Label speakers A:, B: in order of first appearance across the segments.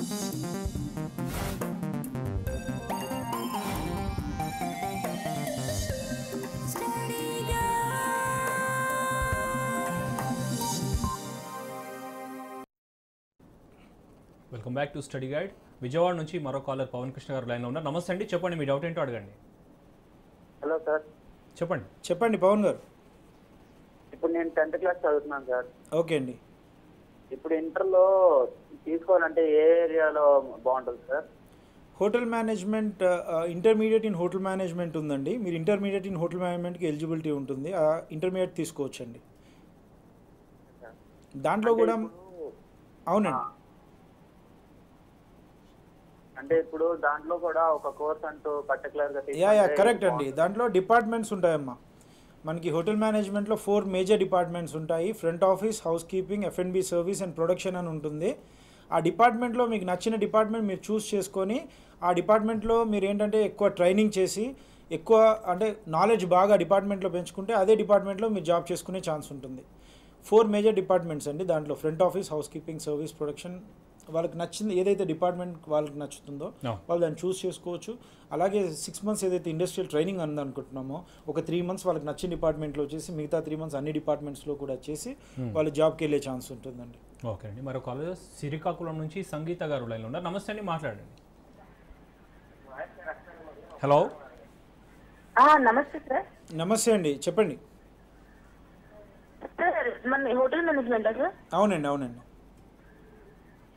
A: Welcome back to study guide. Vijayawada నుంచి మరో caller Pawan Krishna గారు లైన్లో ఉన్నారు. నమస్తే అండి, చెప్పండి మీ డౌట్ ఏంటో అడగండి.
B: హలో సార్,
C: చెప్పండి పవన్ గారు.
B: ఇప్పుడు నేను 10th క్లాస్ చదువుతున్నాను సార్.
C: ఓకే అండి.
B: ఇప్పుడు ఇంటర్లో తీసుకోవాలంటే ఏ ఏరియాలో బాగుంటుంది sir?
C: Hotel management, intermediate in hotel management ఉందండి. మీరు ఇంటర్మీడియట్ ఇన్ హోటల్ మేనేజ్మెంట్కి ఎలిజిబిలిటీ ఉంటుంది. ఆ ఇంటర్మీడియట్ తీసుకోవచ్చండి. దాంట్లో కూడా అవునండి.
B: అంటే ఇప్పుడు దాంట్లో కూడా ఒక కోర్స్ అంటూ పర్టికులర్గా
C: కరెక్ట్ అండి. దాంట్లో డిపార్ట్మెంట్స్ ఉంటాయమ్మా. మనకి హోటల్ మేనేజ్మెంట్లో 4 మేజర్ డిపార్ట్మెంట్స్ ఉంటాయి. Front office, house keeping, F&B service and production అని ఉంటుంది. ఆ డిపార్ట్మెంట్లో మీకు నచ్చిన డిపార్ట్మెంట్ మీరు చూస్ చేసుకొని ఆ డిపార్ట్మెంట్లో మీరు ఏంటంటే ఎక్కువ ట్రైనింగ్ చేసి ఎక్కువ అంటే నాలెడ్జ్ బాగా డిపార్ట్మెంట్లో పెంచుకుంటే అదే డిపార్ట్మెంట్లో మీరు జాబ్ చేసుకునే ఛాన్స్ ఉంటుంది. 4 మేజర్ డిపార్ట్మెంట్స్ అండి. దాంట్లో front office, house keeping, service, production. వాళ్ళకి నచ్చింది ఏదైతే డిపార్ట్మెంట్ వాళ్ళకి నచ్చుతుందో వాళ్ళు దాన్ని చూస్ చేసుకోవచ్చు. అలాగే 6 months ఏదైతే ఇండస్ట్రియల్ ట్రైనింగ్ అనుకుంటున్నామో ఒక 3 months వాళ్ళకి నచ్చిన డిపార్ట్మెంట్లో చేసి మిగతా 3 months అన్ని డిపార్ట్మెంట్స్లో కూడా చేసి వాళ్ళు జాబ్కి వెళ్ళే ఛాన్స్ ఉంటుందండి.
A: ఓకే అండి. మరో కాలేజ్ శ్రీకాకుళం నుంచి సంగీత గారు లైన్లో ఉన్నారు. నమస్తే అండి, మాట్లాడండి. హలో.
D: నమస్తే సార్.
C: నమస్తే అండి, చెప్పండి.
D: సార్ మన హోటల్ మేనేజ్మెంటా సార్?
C: అవునండి.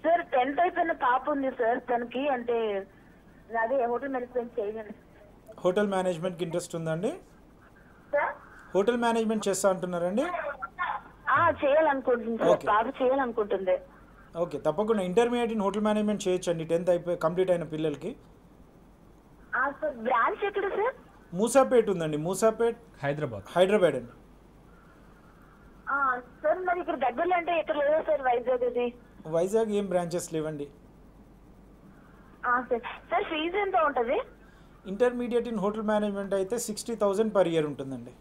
D: సార్ 10th అయిపోయిన పాప ఉంది సార్. తనకి అంటే అదే హోటల్ మేనేజ్మెంట్ చేయాలి.
C: హోటల్ మేనేజ్మెంట్కి ఇంట్రెస్ట్ ఉందండి?
D: సార్
C: హోటల్ మేనేజ్మెంట్ చేస్తా అంటున్నారండి?
D: చేయాలనుకుంటుంది సార్. పాప చేయాలనుకుంటుంది.
C: ఓకే, తప్పకుండా ఇంటర్మీడియట్ ఇన్ హోటల్ మేనేజ్మెంట్ చేయొచ్చండి 10th అయిపోయి కంప్లీట్ అయిన పిల్లలకి.
D: సార్ బ్రాంచ్ ఎక్కడ సార్?
C: మూసాపేట్ ఉందండి. మూసాపేట్ హైదరాబాద్ అండి.
D: సార్ మరి ఇక్కడ దగ్గరలో అంటే ఎక్కడ లేదా సార్?
C: వైజాగ్ ఏం బ్రాంచెస్ లేవండి.
D: సార్ ఫీజు ఎంత ఉంటుంది?
C: ఇంటర్మీడియట్ ఇన్ హోటల్ మేనేజ్మెంట్ అయితే 60,000 per year ఉంటుందండి.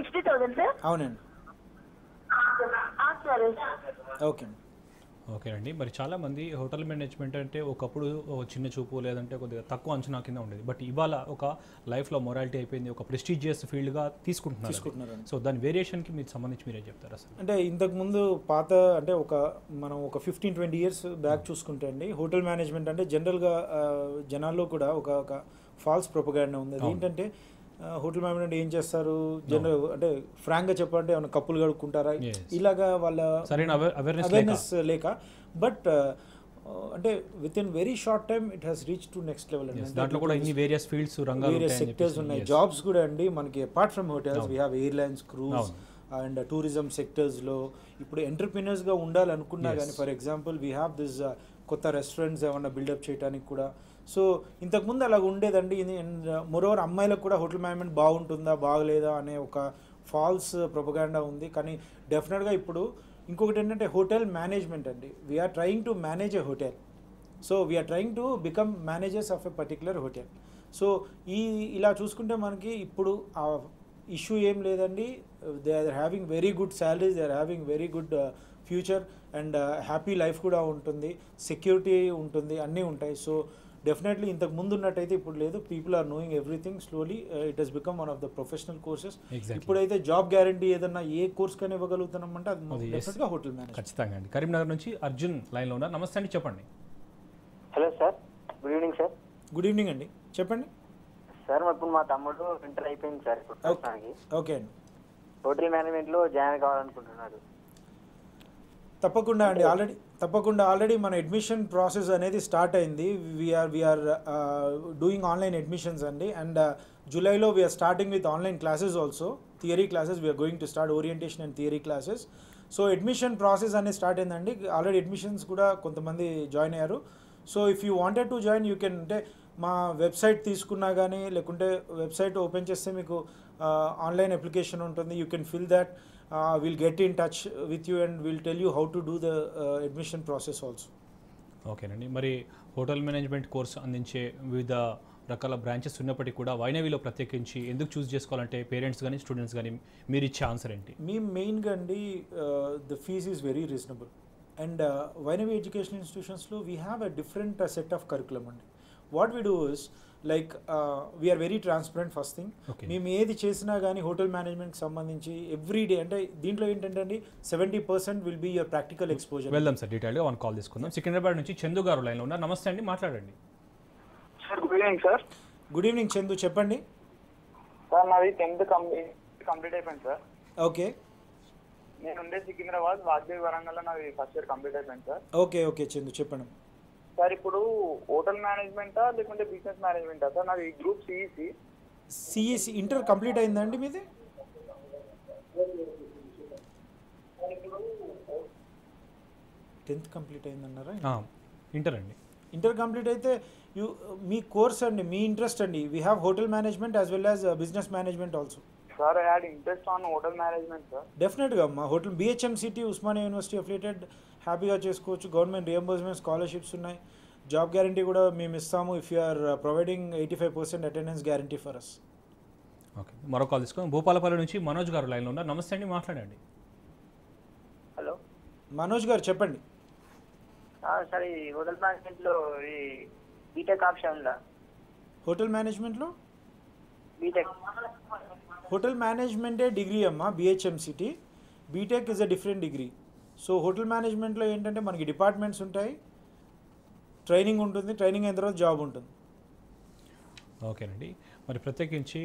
D: 60,000 సార్?
C: అవునండి.
D: సరే.
A: ఓకేనండి. మరి చాలామంది హోటల్ మేనేజ్మెంట్ అంటే ఒకప్పుడు చిన్న చూపు లేదంటే కొద్దిగా తక్కువ అంచనా కింద ఉండేది. బట్ ఇవాళ ఒక లైఫ్లో మొరాలిటీ అయిపోయింది, ఒక ప్రెస్టీజియస్ ఫీల్డ్గా తీసుకుంటున్నారు. సో దాని వేరియేషన్కి మీకు సంబంధించి మీరే చెప్తారా అసలు?
C: అంటే ఇంతకుముందు పాత అంటే మనం ఒక 15-20 years బ్యాక్ చూసుకుంటే అండి హోటల్ మేనేజ్మెంట్ అంటే జనరల్గా జనాల్లో కూడా ఒక ఫాల్స్ ప్రొపగాండా ఉంది. అది ఏంటంటే హోటల్ మేనేజ్మెంట్ ఏం చేస్తారు జనరల్ అంటే ఫ్రాంక్గా చెప్పాలంటే ఏమైనా కప్పులు కడుక్కుంటారా ఇలాగా వాళ్ళ అవేర్నెస్ లేక. బట్ అంటే within very short time it has reach to next level అండి.
A: దాంట్లో కూడా ఇన్ని వేరియస్ ఫీల్డ్స్
C: వేరియస్ సెక్టర్స్ ఉన్నాయి. జాబ్స్ కూడా అండి మనకి apart from hotels we have airlines, cruise and tourism సెక్టర్స్లో ఇప్పుడు ఎంటర్ప్రినర్స్గా ఉండాలనుకున్నా కానీ for example we have this కొత్త రెస్టారెంట్స్ ఏమన్నా బిల్డప్ చేయడానికి కూడా. సో ఇంతకుముందు అలా ఉండేదండి. మోరోవర్ అమ్మాయిలకు కూడా హోటల్ మేనేజ్మెంట్ బాగుంటుందా బాగలేదా అనే ఒక ఫాల్స్ ప్రొపగాండా ఉంది. కానీ డెఫినెట్గా ఇప్పుడు ఇంకొకటి ఏంటంటే హోటల్ మేనేజ్మెంట్ అండి. We are trying to manage a hotel. So we are trying to become managers of a particular hotel. So ఇలా చూసుకుంటే మనకి ఇప్పుడు ఆ ఇష్యూ ఏం లేదండి. They are having very good salaries, they are having very good future and happy life కూడా ఉంటుంది, security ఉంటుంది, అన్నీ ఉంటాయి. సో డెఫినెట్లీ ఇంతకు ముందు ఉన్నట్టయితే ఇప్పుడు లేదు. People are knowing everything. Slowly it has become one of the professional courses. ఇప్పుడైతే జాబ్ గ్యారంటీ ఏదన్నా ఏ కోర్స్ కానీ ఇవ్వగలుగుతున్నామంటే అది డెఫినెట్గా హోటల్ మేనేజ్మెంట్.
A: ఖచ్చితంగా అండి. కరీంనగర్ నుంచి అర్జున్ లైన్లో ఉన్నారు. నమస్తే అండి, చెప్పండి.
B: Hello sir, good evening sir.
C: Good evening అండి, చెప్పండి
B: సార్. ఇప్పుడు మా తమ్ముడు ఇంటర్ అయిపోయింది సార్.
C: ఓకే అండి.
B: హోటల్ మేనేజ్మెంట్లో జాయిన్ కావాలనుకుంటున్నాడు.
C: తప్పకుండా అండి. ఆల్రెడీ మన అడ్మిషన్ ప్రాసెస్ అనేది స్టార్ట్ అయింది. వీఆర్ డూయింగ్ ఆన్లైన్ అడ్మిషన్స్ అండి. అండ్ జూలైలో we are starting with online classes also. Theory classes we are going to start orientation and theory classes. So admission process అనేది స్టార్ట్ అయిందండి. ఆల్రెడీ అడ్మిషన్స్ కూడా కొంతమంది join అయ్యారు. So if you wanted to join you can అంటే మా website తీసుకున్నా కానీ లేకుంటే వెబ్సైట్ ఓపెన్ చేస్తే మీకు ఆన్లైన్ అప్లికేషన్ ఉంటుంది. You can fill that. We'll get in touch with you and we'll tell you how to do the admission process also.
A: ఓకేనండి. మరి హోటల్ మేనేజ్మెంట్ కోర్స్ అందించే వివిధ రకాల బ్రాంచెస్ ఉన్నప్పటికీ కూడా వైనవీలో ప్రత్యేకించి ఎందుకు చూస్ చేసుకోవాలంటే పేరెంట్స్ కానీ స్టూడెంట్స్ కానీ మీరు ఇచ్చే ఆన్సర్ ఏంటి?
C: మీ మెయిన్గా అండి the fees is very reasonable. And వైనవి ఎడ్యుకేషన్ ఇన్స్టిట్యూషన్స్లో we have a different set of curriculum అండి. What we do is like we're very transparent first thing. మేము ఏది చేసినా కానీ హోటల్ మేనేజ్మెంట్కి సంబంధించి ఎవ్రీ డే అంటే దీంట్లో ఏంటంటే అండి 70% will be your practical exposure.
A: వెళ్దాం సార్, డీటెయిల్గా వన్ కాల్ తీసుకుందాం. సికింద్రాబాద్ నుంచి చందు గారు లైన్లో ఉన్నారు. నమస్తే అండి, మాట్లాడండి.
B: Sir good evening sir.
C: Good evening Chandu, చెప్పండి.
B: సార్ నాది 10th కంప్లీట్ అయిపోయింది సార్.
C: ఓకే.
B: నేను ఉండే సికింద్రాబాద్, వాగ్దేవి వరంగల్లో నాది ఫస్ట్ ఇయర్ కంప్లీట్ అయిపోయింది సార్.
C: ఓకే ఓకే చందు, చెప్పండి.
B: సార్ ఇప్పుడు హోటల్ మేనేజ్మెంటా లేకుంటే బిజినెస్ మేనేజ్మెంటా సార్? నాది group CEC.
C: CEC inter complete అయిందండి మీది? 10th కంప్లీట్ అయిందన్నారా?
A: ఇంటర్ అండి.
C: ఇంటర్ కంప్లీట్ అయితే మీ కోర్స్ అండి, మీ ఇంట్రెస్ట్ అండి. We have hotel management as well as business management also.
B: Sir I had interest on hotel management sir.
C: డెఫినెట్గా అమ్మా, hotel BHMCT Osmania university affiliated, హ్యాపీగా చేసుకోవచ్చు. గవర్నమెంట్ రియంబర్స్మెంట్ స్కాలర్షిప్స్ ఉన్నాయి. జాబ్ గ్యారంటీ కూడా మేము ఇస్తాము if you are providing 85% attendance guarantee for us.
A: Okay, మరో call తీసుకుందాం. భూపాలపల్లి నుంచి మనోజ్ గారు లైన్లో ఉన్నారు. నమస్తే అండి, మాట్లాడండి.
B: హలో
C: మనోజ్ గారు, చెప్పండి.
B: సార్ ఈ హోటల్ మేనేజ్మెంట్లో ఈ బీటెక్ ఆప్షన్ ఉందా?
C: హోటల్ మేనేజ్మెంట్లో
B: బీటెక్
C: హోటల్ మేనేజ్మెంటే డిగ్రీ అమ్మా, BHMCT. BTech is a different degree. So hotel మేనేజ్మెంట్లో ఏంటంటే మనకి డిపార్ట్మెంట్స్ ఉంటాయి, ట్రైనింగ్ ఉంటుంది, ట్రైనింగ్ అయిన తర్వాత జాబ్ ఉంటుంది.
A: ఓకేనండి, మరి ప్రత్యేకించి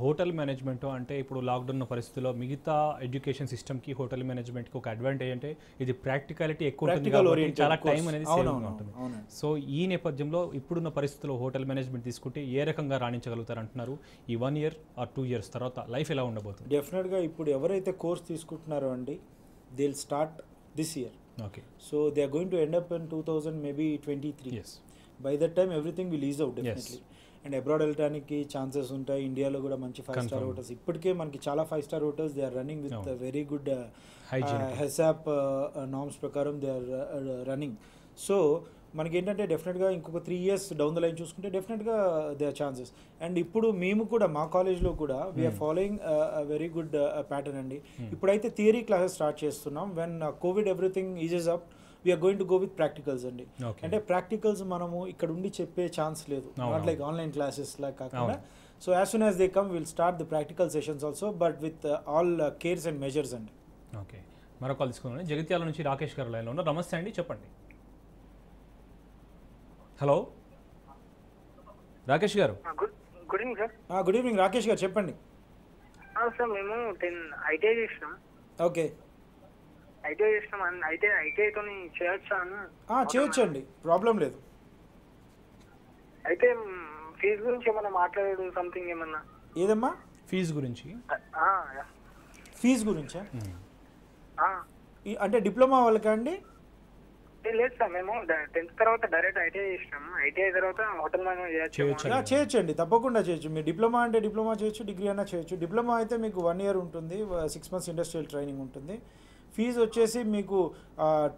A: హోటల్ మేనేజ్మెంట్ అంటే ఇప్పుడు లాక్డౌన్ పరిస్థితుల్లో మిగతా ఎడ్యుకేషన్ సిస్టమ్కి హోటల్ మేనేజ్మెంట్కి ఒక అడ్వాంటేజ్ అంటే ఇది ప్రాక్టికాలిటీ ఎక్కువ ఉంటుంది కాబట్టి చాలా టైం అనేది సేవ్గా ఉంటుంది. సో ఈ నేపథ్యంలో ఇప్పుడున్న పరిస్థితుల్లో హోటల్ మేనేజ్మెంట్ తీసుకుంటే ఏ రకంగా రాణించగలుగుతారు అంటున్నారు? ఈ 1 year or 2 years తర్వాత లైఫ్ ఎలా ఉండబోతుంది?
C: డెఫినెట్గా ఇప్పుడు ఎవరైతే కోర్స్ తీసుకుంటున్నారో అండి, they will start this year.
A: Okay.
C: So they are going to end up in 2023. By that time everything will is out definitely. And abroad వెళ్ళడానికి ఛాన్సెస్ ఉంటాయి. ఇండియాలో కూడా మంచి 5-star హోటల్స్, ఇప్పటికే మనకి చాలా 5-star hotels they are running with very good HACCP norms ప్రకారం they are running. So మనకి ఏంటంటే డెఫినెట్గా ఇంకొక 3 years డౌన్ ద లైన్ చూసుకుంటే డెఫినెట్గా దే ఆర్ ఛాన్సెస్. అండ్ ఇప్పుడు మేము కూడా మా కాలేజ్లో కూడా we are following very good pattern అండి. ఇప్పుడైతే థియరీ క్లాసెస్ స్టార్ట్ చేస్తున్నాం. When covid everything eases up we are going to go with practicals అండి. అంటే ప్రాక్టికల్స్ మనము ఇక్కడ ఉండి చెప్పే ఛాన్స్ లేదు, నాట్ లైక్ ఆన్లైన్ క్లాసెస్ లా కాకుండా. So as soon as they come will start the practical sessions also, but with all cares and measures అండి.
A: ఓకే, మరో కాల్ తీసుకున్నాను. జగిత్యాల నుంచి రాకేష్ గారు లైన్లో ఉన్నారు. నమస్తే అండి, చెప్పండి. హలో రాకేష్ గారు.
B: Good evening sir.
C: Good evening Rakesh గారు, చెప్పండి.
B: సార్ మేము 10 ఐటీఐ చేసినాం.
C: ఓకే,
B: ఐటీఐ చేసినాం. ఐటీఐతో చేయొచ్చా?
C: చేయొచ్చండి, ప్రాబ్లం లేదు.
B: అయితే ఫీజు గురించి ఏమన్నా మాట్లాడాడు సంథింగ్ ఏమన్నా?
C: ఏదమ్మా
A: ఫీజు గురించి?
C: ఫీజు గురించా? అంటే డిప్లొమా వాళ్ళకా అండి?
B: లేదు సార్, మేము 10th తర్వాత డైరెక్ట్ ఐటీఐ చేసినాం. ఐటీఐ తర్వాత హోటల్ మేనేజ్మెంట్
C: చేయొచ్చండి, తప్పకుండా చేయొచ్చు. మీరు డిప్లొమా అంటే డిప్లొమా చేయొచ్చు, డిగ్రీ అన్నా చేయొచ్చు. డిప్లొమా అయితే మీకు 1 year ఉంటుంది, 6 months ఇండస్ట్రియల్ ట్రైనింగ్ ఉంటుంది. ఫీజు వచ్చేసి మీకు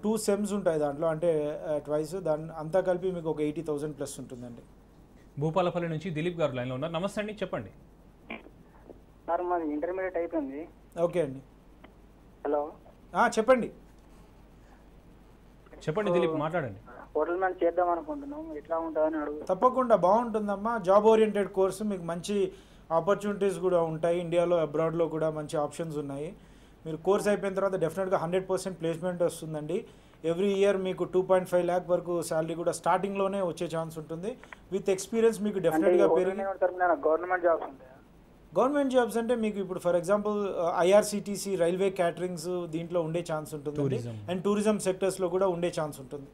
C: 2 సెమ్స్ ఉంటాయి దాంట్లో, అంటే ట్వైస్, దాని అంతా కలిపి మీకు ఒక 80,000 ప్లస్ ఉంటుందండి.
A: భూపాలపల్లి నుంచి దిలీప్ గారు లైన్లో ఉన్నారు. నమస్తే అండి, చెప్పండి.
B: సార్ మాది ఇంటర్మీడియట్ అయిపోయింది.
C: ఓకే అండి.
B: హలో
C: చెప్పండి.
A: చెప్పండి దిలీప్, మాట్లాడండి.
B: హోటల్ మ్యాన్ చేద్దాం అనుకుంటున్నాం, ఎట్లా ఉంటుందని అడుగు.
C: తప్పకుండా బాగుంటుందమ్మా. జాబ్ ఓరియంటెడ్ కోర్సు, మీకు మంచి ఆపర్చునిటీస్ కూడా ఉంటాయి. ఇండియాలో అబ్రాడ్లో కూడా మంచి ఆప్షన్స్ ఉన్నాయి. మీరు కోర్స్ అయిపోయిన తర్వాత డెఫినెట్గా 100% ప్లేస్మెంట్ వస్తుందండి. ఎవ్రీ ఇయర్ మీకు 2.5 lakh వరకు శాలరీ కూడా స్టార్టింగ్లోనే వచ్చే ఛాన్స్ ఉంటుంది. విత్ ఎక్స్పీరియన్స్ మీకు డెఫినెట్గా పెరిగి
B: గవర్నమెంట్ జాబ్స్ ఉంటాయి.
C: గవర్నమెంట్ జాబ్స్ అంటే మీకు ఇప్పుడు for example IRCTC, railway caterings దీంట్లో ఉండే ఛాన్స్ ఉంటుంది. అండ్ టూరిజం సెక్టర్స్లో కూడా ఉండే ఛాన్స్ ఉంటుంది.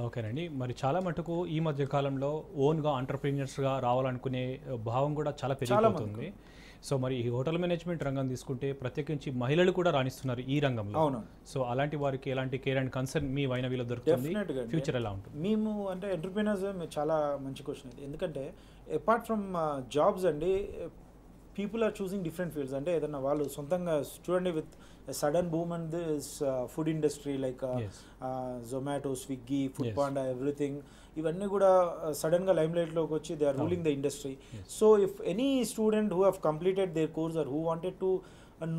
A: ఓకేనండి, మరి చాలా మటుకు ఈ మధ్య కాలంలో ఓన్గా ఎంటర్‌ప్రెన్యూర్స్గా రావాలనుకునే భావం కూడా చాలా పెరిగిపోతుంది. సో మరి ఈ హోటల్ మేనేజ్మెంట్ రంగం తీసుకుంటే ప్రత్యేకించి మహిళలు కూడా రాణిస్తున్నారు ఈ రంగంలో.
C: అవును.
A: సో అలాంటి వారికి ఎలాంటి కేర్ అండ్ కన్సర్న్ మీ వైనవిలో దొరుకుతుంది? ఫ్యూచర్ ఎలా ఉంటుంది?
C: మేము అంటే ఎంటర్‌ప్రెన్యూర్స్ చాలా మంచి క్వశ్చన్ ఇది. ఎందుకంటే అపార్ట్ ఫ్రమ్ జాబ్స్ అండి, people are choosing different fields. అంటే ఏదన్నా వాళ్ళు సొంతంగా చూడండి, with sudden boom and this food industry like Zomato, Swiggy, Foodpanda, everything, ఇవన్నీ కూడా సడన్గా లైమ్లైట్లోకి వచ్చి they are ruling the industry. So if any student who have completed their course or who wanted to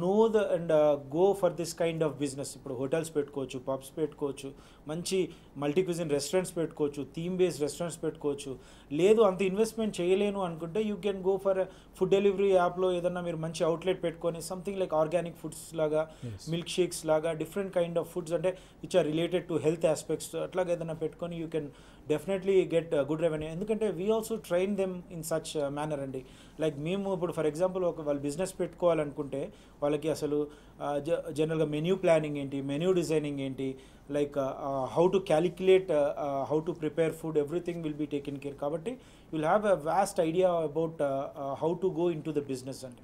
C: know the and go for this kind of business. ఇప్పుడు hotels పెట్టుకోవచ్చు, pubs పెట్టుకోవచ్చు, మంచి multi cuisine restaurants పెట్టుకోవచ్చు, theme based restaurants పెట్టుకోవచ్చు. లేదు అంత investment చేయలేను అనుకుంటే you can go for food delivery యాప్లో ఏదన్నా మీరు మంచి అవుట్లెట్ పెట్టుకొని సంథింగ్ లైక్ ఆర్గానిక్ ఫుడ్స్ లాగా, మిల్క్ షేక్స్ లాగా, డిఫరెంట్ కైండ్ ఆఫ్ ఫుడ్స్ అంటే which are related to health aspects అట్లాగా ఏదైనా పెట్టుకొని you can definitely get good revenue. ఎందుకంటే we also train them in such manner అండి. లైక్ మేము ఇప్పుడు ఫర్ ఎగ్జాంపుల్ వాళ్ళు బిజినెస్ పెట్టుకోవాలనుకుంటే వాళ్ళకి అసలు జనరల్గా మెన్యూ ప్లానింగ్ ఏంటి, మెన్యూ డిజైనింగ్ ఏంటి, like how to calculate, how to prepare food, everything will be taken care. కాబట్టి you will have a vast idea about how to go into the business అండి.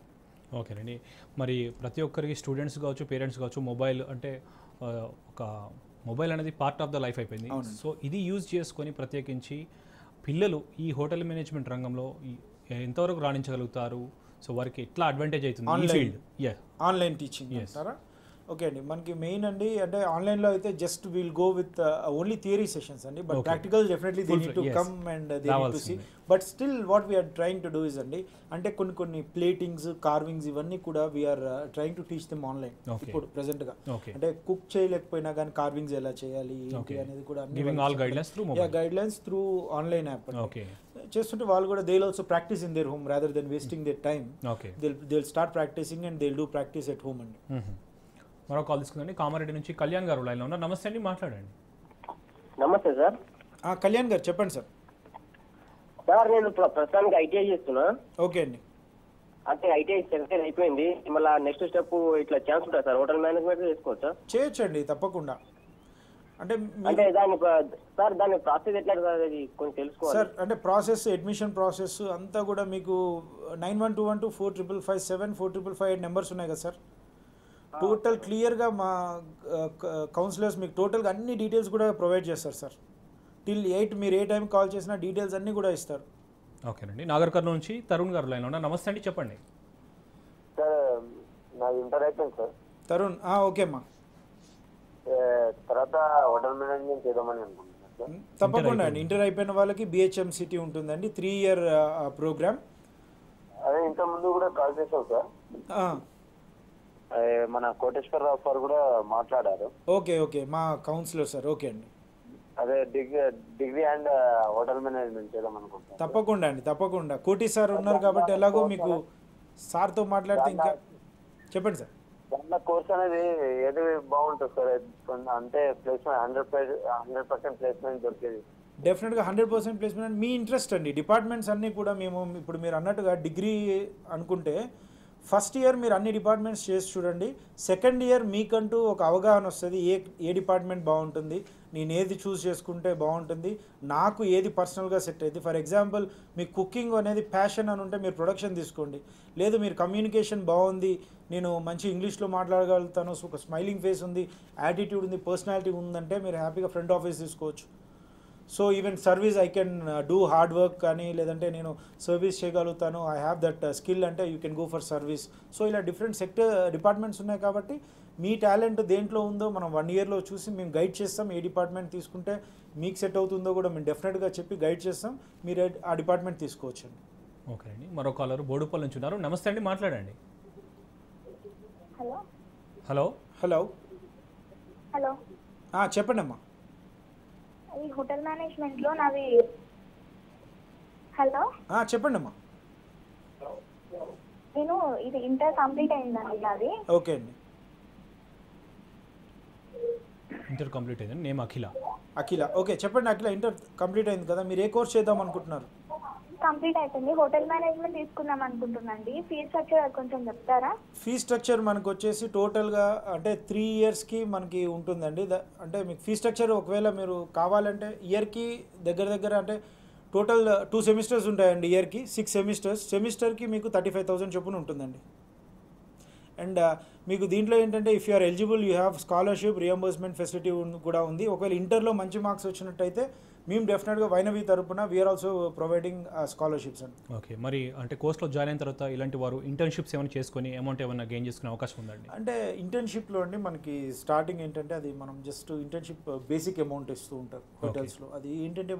A: ఓకేనండి. మరి ప్రతి ఒక్కరికి students కావచ్చు, parents కావచ్చు, mobile అంటే ఒక మొబైల్ అనేది పార్ట్ ఆఫ్ ద లైఫ్ అయిపోయింది. సో ఇది యూజ్ చేసుకొని ప్రత్యేకించి పిల్లలు ఈ హోటల్ మేనేజ్మెంట్ రంగంలో ఎంతవరకు రాణించగలుగుతారు? సో వారికి ఎట్లా అడ్వాంటేజ్ అవుతుంది?
C: ఆన్లైన్ టీచింగ్ అంటారా? ఓకే అండి, మనకి మెయిన్ అండి అంటే ఆన్లైన్లో అయితే just will go with only theory sessions అండి. But practical definitely they need to come and they need to see. But still what we're trying to do is అండి, అంటే కొన్ని ప్లేటింగ్స్, కార్వింగ్స్ ఇవన్నీ కూడా we're trying to teach them online ఇప్పుడు ప్రెసెంట్గా. అంటే cook చేయలేకపోయినా కానీ కార్వింగ్స్ ఎలా చేయాలి ఏంటి అనేది కూడా గైడ్లైన్స్ త్రూ ఆన్లైన్ యాప్ చేస్తుంటే వాళ్ళు కూడా they will also practice in their home rather than wasting their time. They will start practicing and they will do practice at home అండి.
A: మరో కాల్ తీసుకుందండి. కామారెడ్డి నుంచి కళ్యాణ్ గారు లైన్లో ఉన్నారు. నమస్తే అండి, మాట్లాడండి.
E: నమస్తే సార్.
C: కళ్యాణ్ గారు చెప్పండి సార్.
E: సార్ నేను ప్రస్తుతానికి ఐటీఐ చేస్తున్నా.
C: ఓకే అండి.
E: అంటే ఐటీఐ సెలెక్ట్ అయిపోయింది, మళ్ళీ నెక్స్ట్ స్టెప్ ఇట్లా ఛాన్స్ ఉంటుంది సార్ హోటల్ మేనేజ్మెంట్ చేసుకోవచ్చా?
C: చేయొచ్చండి తప్పకుండా. అంటే
E: దాని ప్రాసెస్ ఎట్లా సార్ అది కొంచెం తెలుసుకోవాలి
C: సార్. అంటే ప్రాసెస్, అడ్మిషన్ ప్రాసెస్ అంతా కూడా మీకు 9121245557 4558 నెంబర్స్ ఉన్నాయి కదా సార్. టోటల్ క్లియర్గా మా కౌన్సిలర్స్ మీకు టోటల్గా అన్ని డీటెయిల్స్ కూడా ప్రొవైడ్ చేస్తారు సార్. టిల్ 8 మీరు ఏ టైం కాల్ చేసినా డీటెయిల్స్ అన్నీ కూడా ఇస్తారు.
A: ఓకేనండి. నాగర్ కర్నూలు నుంచి తరుణ్ గారు లైన్లో ఉన్నారు. నమస్తే అండి, చెప్పండి.
F: సార్ నాది ఇంటర్ అయిపోయింది సార్.
C: తరుణ్ ఓకే అమ్మా.
F: తర్వాత హోటల్ మేనేజ్మెంట్ చేద్దామని అనుకుంటున్నాను సార్.
C: తప్పకుండా అండి. ఇంటర్ అయిపోయిన వాళ్ళకి BHMCT ఉంటుందండి, 3 year ప్రోగ్రామ్.
F: అదే ఇంతకుముందు కూడా కాల్ చేసాం సార్. మన కోటేశ్వరరావు సార్ కూడా మాట్లాడారు.
C: ఓకే ఓకే, మా కౌన్సిలర్ సార్. ఓకే అండి.
F: అదే డిగ్రీ అండ్ హోటల్ మేనేజ్మెంట్ చేద్దాం అనుకుంటున్నాను.
C: తప్పకుండా అండి, తప్పకుండా. కోటి సార్ ఉన్నారు కాబట్టి ఎలాగో మీకు సార్తో మాట్లాడితే ఇంకా చెప్పండి సార్.
F: దాంట్లో కోర్స్ అనేది ఏది బాగుంటుంది సార్? అంటే ప్లేస్మెంట్ 100% ప్లేస్మెంట్ దొరికేది?
C: డెఫినెట్గా 100% ప్లేస్మెంట్ మీ ఇంట్రెస్ట్ అండి. డిపార్ట్మెంట్స్ అన్నీ కూడా మేము ఇప్పుడు మీరు అన్నట్టుగా డిగ్రీ అనుకుంటే ఫస్ట్ ఇయర్ మీరు అన్ని డిపార్ట్మెంట్స్ చేసి చూడండి. సెకండ్ ఇయర్ మీకంటూ ఒక అవగాహన వస్తుంది, ఏ డిపార్ట్మెంట్ బాగుంటుంది, నేను ఏది చూస్ చేసుకుంటే బాగుంటుంది, నాకు ఏది పర్సనల్గా సెట్ అయింది. ఫర్ ఎగ్జాంపుల్ మీకు కుకింగ్ అనేది ప్యాషన్ అని ఉంటే మీరు ప్రొడక్షన్ తీసుకోండి. లేదు మీరు కమ్యూనికేషన్ బాగుంది, నేను మంచి ఇంగ్లీష్లో మాట్లాడగలుగుతాను, ఒక స్మైలింగ్ ఫేస్ ఉంది, యాటిట్యూడ్ ఉంది, పర్సనాలిటీ ఉందంటే మీరు హ్యాపీగా ఫ్రంట్ ఆఫీస్ తీసుకోవచ్చు. So even service I can do hard work కానీ లేదంటే నేను సర్వీస్ చేయగలుగుతాను, ఐ హ్యావ్ దట్ స్కిల్ అంటే you can go for service. So ఇలా డిఫరెంట్ డిపార్ట్మెంట్స్ ఉన్నాయి కాబట్టి మీ టాలెంట్ దేంట్లో ఉందో మనం 1 yearలో చూసి మేము గైడ్ చేస్తాం. ఏ డిపార్ట్మెంట్ తీసుకుంటే మీకు సెట్ అవుతుందో కూడా మేము డెఫినెట్గా చెప్పి గైడ్ చేస్తాం. మీరు ఆ డిపార్ట్మెంట్ తీసుకోవచ్చు అండి.
A: ఓకే అండి. మరో కాలర్ బోడుపల్లి నుంచి ఉన్నారు. నమస్తే అండి, మాట్లాడండి.
D: హలో
A: హలో
C: హలో
D: హలో
C: చెప్పండి అమ్మా.
D: ఈ హోటల్ మేనేజ్మెంట్లో నాది. హలో
C: చెప్పండి అమ్మా.
D: నేను ఇది ఇంటర్ కంప్లీట్ అయిందండి నాది.
C: ఓకే అండి.
A: ఇంటర్ కంప్లీట్ అయిందండి. నేమ్ అఖిల.
C: అఖిల ఓకే చెప్పండి. అఖిల ఇంటర్ కంప్లీట్ అయింది కదా, మీరు ఏ కోర్స్ చేద్దాం అనుకుంటున్నారు?
D: కంప్లీట్ అయిపోయింది, హోటల్ మేనేజ్మెంట్ తీసుకుందాం అనుకుంటున్నాండి. ఫీజ్ స్ట్రక్చర్ కొంచెం చెప్తారా?
C: ఫీజ్ స్ట్రక్చర్ మనకు వచ్చేసి టోటల్గా అంటే 3 yearsకి మనకి ఉంటుందండి. అంటే మీకు ఫీ స్ట్రక్చర్ ఒకవేళ మీరు కావాలంటే ఇయర్కి దగ్గర అంటే టోటల్ 2 semesters ఉంటాయండి. ఇయర్కి 6 semesters. సెమిస్టర్కి మీకు 35,000 చొప్పున ఉంటుందండి. అండ్ మీకు దీంట్లో ఏంటంటే if you are eligible you have scholarship reimbursement facility కూడా ఉంది. ఒకవేళ ఇంటర్లో మంచి మార్క్స్ వచ్చినట్టయితే మేము డెఫినెట్గా వైనవి తరపున వీఆర్ ఆల్సో ప్రొవైడింగ్ స్కాలర్షిప్స్ అండి.
A: ఓకే, మరి అంటే కోర్స్లో జాయిన్ అయిన తర్వాత ఇలాంటి వారు ఇంటర్న్షిప్స్ ఏమైనా చేసుకొని అమౌంట్ ఏమైనా గెయిన్ చేసుకునే అవకాశం ఉందండి?
C: అంటే ఇంటర్న్షిప్లో అండి మనకి స్టార్టింగ్ ఏంటంటే అది మనం జస్ట్ ఇంటర్న్షిప్ బేసిక్ అమౌంట్ ఇస్తూ ఉంటారు హోటల్స్లో. అది ఏంటంటే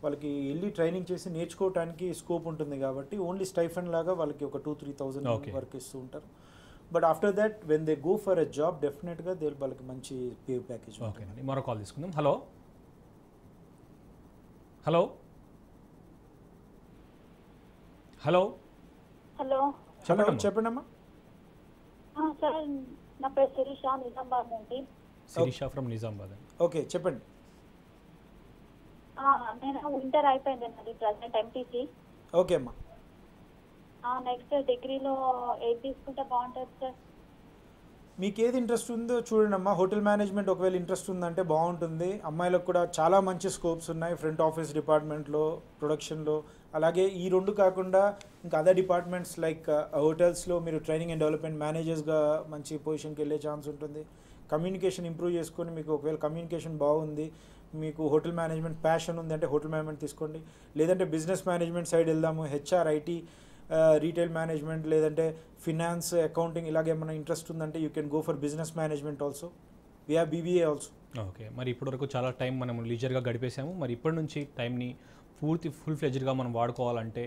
C: వాళ్ళకి వెళ్ళి ట్రైనింగ్ చేసి నేర్చుకోవడానికి స్కోప్ ఉంటుంది కాబట్టి ఓన్లీ స్టైఫండ్ లాగా వాళ్ళకి ఒక 2-3 thousand వరకు ఇస్తూ ఉంటారు. But after that when they go for a job డెఫినెట్గా దే వాళ్ళకి మంచి పే ప్యాకేజ్.
A: ఓకేనండి, మరో కాల్ తీసుకుందాం. హలో హలో హలో
D: హలో
C: చెప్పండి అమ్మా.
D: సార్ నా పేరు శిరీష, నిజామాబాద్ నుండి.
A: శిరీష ఫ్రమ్ నిజామాబాద్.
C: ఓకే చెప్పండి.
D: నేను ఇంటర్ అయిపోయింది నాది, ప్రజెంట్ ఎంపీసీ.
C: ఓకే అమ్మా.
D: నెక్స్ట్ డిగ్రీలో ఏది తీసుకుంటే బాగుంటుంది సార్?
C: మీకు ఏది ఇంట్రెస్ట్ ఉందో చూడండి అమ్మా. హోటల్ మేనేజ్మెంట్ ఒకవేళ ఇంట్రెస్ట్ ఉందంటే బాగుంటుంది. అమ్మాయిలకు కూడా చాలా మంచి స్కోప్స్ ఉన్నాయి ఫ్రంట్ ఆఫీస్ డిపార్ట్మెంట్లో, ప్రొడక్షన్లో. అలాగే ఈ రెండు కాకుండా ఇంకా అదర్ డిపార్ట్మెంట్స్ లైక్ హోటల్స్లో మీరు ట్రైనింగ్ అండ్ డెవలప్మెంట్ మేనేజర్స్గా మంచి పొజిషన్కి వెళ్ళే ఛాన్స్ ఉంటుంది. కమ్యూనికేషన్ ఇంప్రూవ్ చేసుకొని మీకు ఒకవేళ కమ్యూనికేషన్ బాగుంది, మీకు హోటల్ మేనేజ్మెంట్ ప్యాషన్ ఉంది అంటే హోటల్ మేనేజ్మెంట్ తీసుకోండి. లేదంటే బిజినెస్ మేనేజ్మెంట్ సైడ్ వెళ్దాము, హెచ్ఆర్, ఐటీ, రీటైల్ మేనేజ్మెంట్, లేదంటే ఫినాన్స్, అకౌంటింగ్ ఇలాగేమైనా ఇంట్రెస్ట్ ఉందంటే you can go for business management also. We have BBA also.
A: Okay, మరి ఇప్పటివరకు చాలా టైం మనం లీజర్గా గడిపేసాము. మరి ఇప్పటి నుంచి టైంని ఫుల్ ఫ్లెడ్జ్డ్గా మనం వాడుకోవాలంటే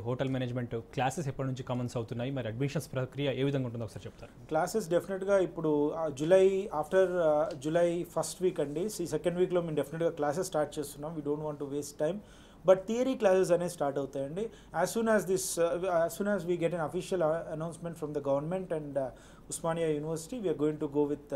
A: హోటల్ మేనేజ్మెంట్ క్లాసెస్ ఎప్పటి నుంచి కమన్స్ అవుతున్నాయి, మరి అడ్మిషన్స్ ప్రక్రియ ఏ విధంగా ఉంటుందో ఒకసారి చెప్తారు?
C: క్లాసెస్ డెఫినెట్గా ఇప్పుడు జూలై ఫస్ట్ వీక్ అండి, సెకండ్ వీక్లో మేము డెఫినెట్గా క్లాసెస్ స్టార్ట్ చేస్తున్నాం. We don't want to waste time. But theory classes అనేవి స్టార్ట్ అవుతాయండి as soon as we get an official announcement from the government and Osmania university. We're going to go with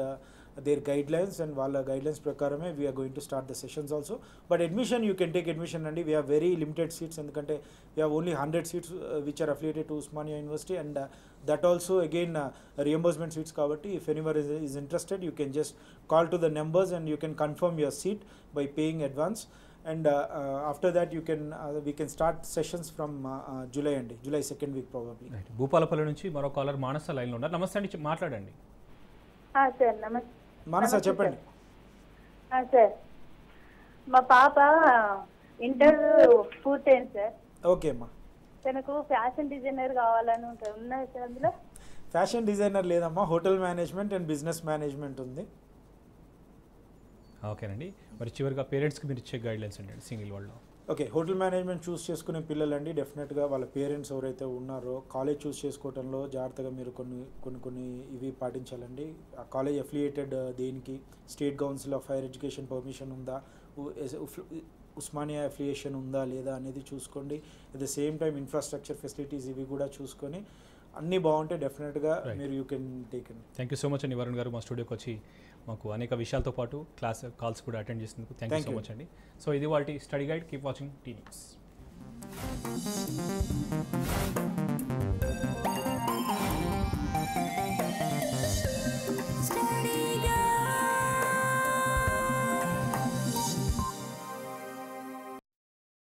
C: their guidelines and వాళ్ళ guidelines ప్రకారమే we're going to start the sessions also. But admission you can take admission అండి. We have very limited seats, ఎందుకంటే we have only 100 seats which are affiliated to Osmania university and that also again reimbursement seats కాబట్టి if anyone is interested you can just call to the numbers and you can confirm your seat by paying advance. And after that we can start sessions from July second week probably.
A: Bhupalpally నుంచి మరో caller మానస లైన్లో ఉన్నారు. నమస్తే అండి, మాట్లాడండి.
D: Sir నమస్తే.
C: మానస చెప్పండి.
D: Sir మా పాప ఇంటర్ పూర్తయింది సార్.
C: ఓకే అమ్మా.
D: తనకు ఫ్యాషన్ డిజైనర్ కావాలని ఉన్నాయి సార్. అందులో
C: ఫ్యాషన్ డిజైనర్ లేదమ్మా, hotel management and business management ఉంది.
A: ఓకేనండి, మరి చివరిగా పేరెంట్స్కి మీరు ఇచ్చే గైడ్లైన్స్ ఏంటండి సింగిల్ వరల్డ్లో?
C: ఓకే, హోటల్ మేనేజ్మెంట్ చూస్ చేసుకునే పిల్లలండి డెఫినెట్గా వాళ్ళ పేరెంట్స్ ఎవరైతే ఉన్నారో కాలేజ్ చూస్ చేసుకోవడంలో జాగ్రత్తగా మీరు కొన్ని ఇవి పాటించాలండి. ఆ కాలేజ్ అఫిలియేటెడ్ దేనికి, state council of higher education permission ఉందా, ఉస్మానియా అఫిలియేషన్ ఉందా లేదా అనేది చూసుకోండి. At the same time infrastructure facilities ఇవి కూడా చూసుకొని అన్నీ బాగుంటే డెఫినెట్గా మీరు you can take in.
A: Thank you so much అండి వరుణ్ గారు, మా స్టూడియోకి వచ్చి మాకు అనేక విషయాలతో పాటు కాల్స్ కూడా అటెండ్ చేసినందుకు థ్యాంక్ యూ సో మచ్ అండి. సో ఇది వాటి study guide. Keep watching tea news.